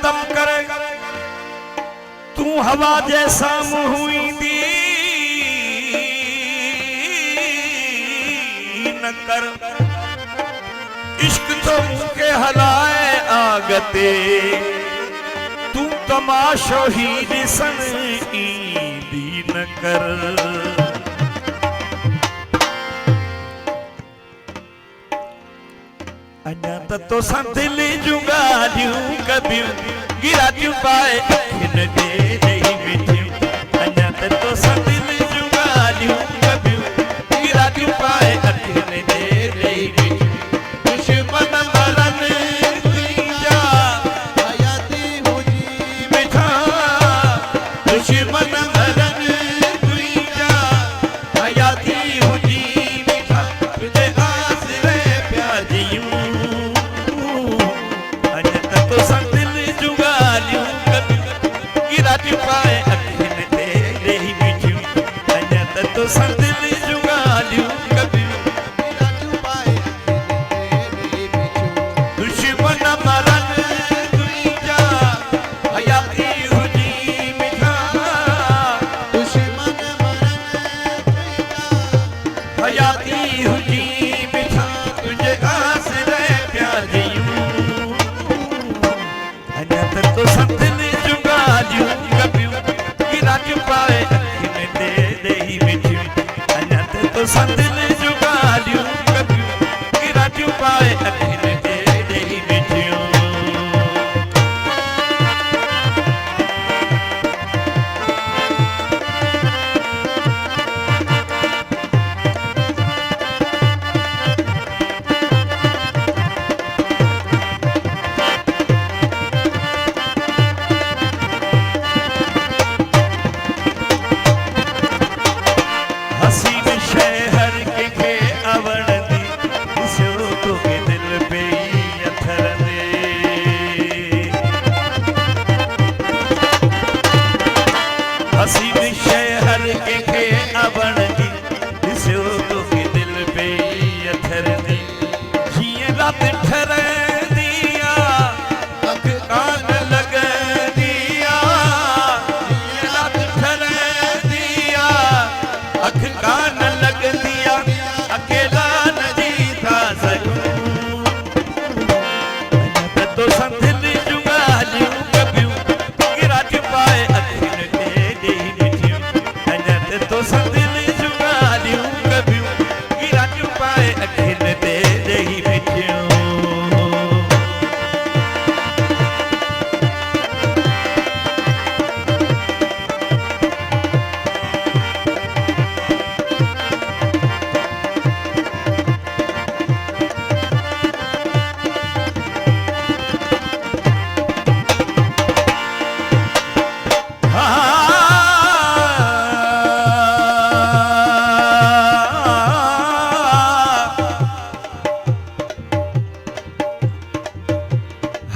दम करे तू हवा जैसा मुहुई दी न कर इश्क तो मुंह के हलाए आगते तू तमाशो ही दिसन ईंदी न कर अञा तो संदिल जुगा दियूं कबियूं गिरा दियूं पाए हिन दे नहीं मिठियूं अञा तो संदिल जुगा दियूं कबियूं गिरा दियूं पाए हिन दे नहीं मिठियूं दुश्मन मरन तुंहिंजा हयाती हुजी मिठा दुश्मन मरन तुंहिंजा हयाती हुजी मिठा तुझे आसरे प्यार जियूं पाए अखिन ते रही मिठियूं अञा तो संदिल जुगालियूं कबियूं पाए दुश्मन मरन तुंहिंजा हयाती हुजी मिठा दुश्मन मरन तुंहिंजा हयाती हुजी मिठा तुझे आसरे प्यार जियूं अञा तो संदिल जुगालियूं पाए अखिन ते रही मिठियूं अञा तो संदिल जुगालियूं कबियूं गिरा दियूं पाए अखिन ते रही मिठियूं हसीन शहर के खे अवण दी दिसो तो के दिल पे अथर दी जीअं रात ठर दिया अख कान लग दिया जीअं रात ठर दिया अख कान लग दिया अकेला न जीता सकूं तो संदिल जुगालियूं कबियूं गिरा दियूं पाए अखिन तो संदिल जुगालियूं कबियूं गिरा दियूं पाए अखिन ते रही मिठियूं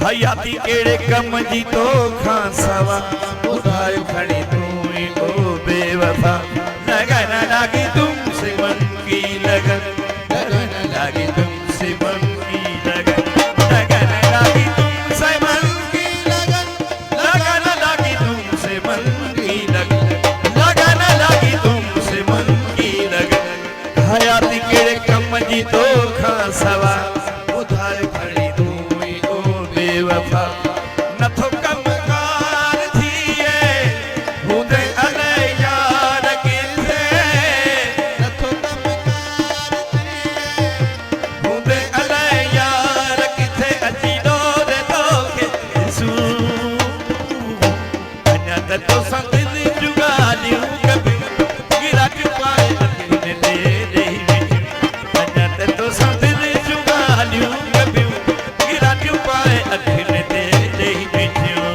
हयाती केड़े कम जी तो खां सवा ॿुधाए खड़ी तूं ई ओ बेवफा लगन लगी तुमसे मन की लगन लगन लगी तुमसे मन की लगन लगन लगी तुमसे मन की लगन लगन लगी तुमसे मन की लगन लगन लगी तुमसे मन की लगन हयाती केड़े कम जी तो खां सवा ॿुधाए खड़ी बेवफा नथो कम कार थिए हूंदे अले यार किथे नथो कम कार थिए हूंदे अले यार किथे अची डोरे तोखे ॾिसूं अञा तो संदिल जुगालियूं कबियूं गिरा दियूं पाए अखिन ते रही मिठियूं अञा तो संदिल जुगालियूं कबियूं गिरा दियूं पाए अखिन ते रही मिठियूं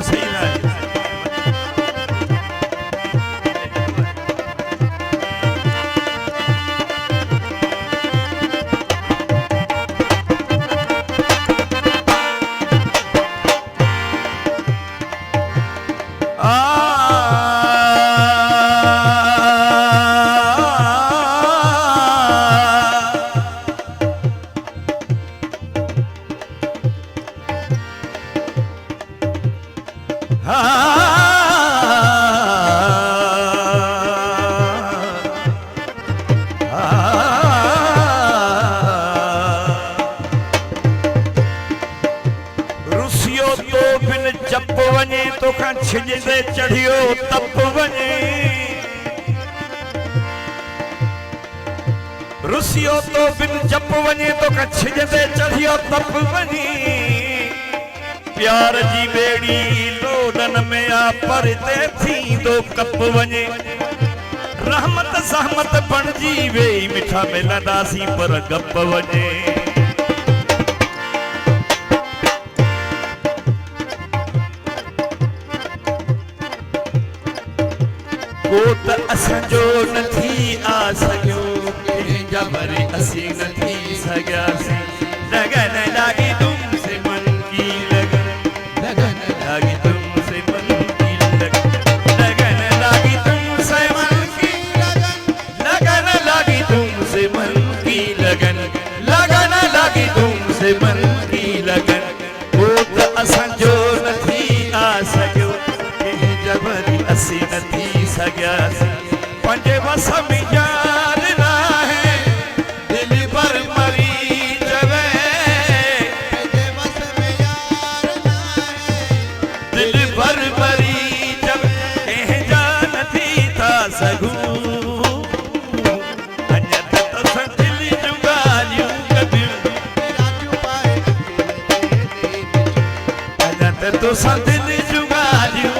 सही ना आ रुसियो तो बिन जप वञे तो कच्छ जते चढ़ियो तप वञी प्यार जी बेड़ी लोडन में आ परते थी दो कप वञे रहमत सहमत बणजी वेई मिठा मिलंदासी पर गप वञे को त असांजो न थी आ सघियो कंहिंजा वरी असीं न थी सघियासीं लगन लागी तुमसे मन की लगन लगन लागी तुमसे मन की लगन लगन लागी तुमसे मन की लगन लगन लागी तुमसे मन की लगन लगन लागी तुमसे मन की लगन को त असांजो न थी आ सघियो कंहिंजा वरी असीं न थी सघियासीं पंहिंजे वस में यार न आहे दिल भर मरी जवे पंहिंजे वस में यार न आहे दिल भर मरी जवे कंहिंजा न थी था सघूं अञा त असां दिल जूं ॻाल्हियूं कढियूं अञा त तोसां दिल जूं ॻाल्हियूं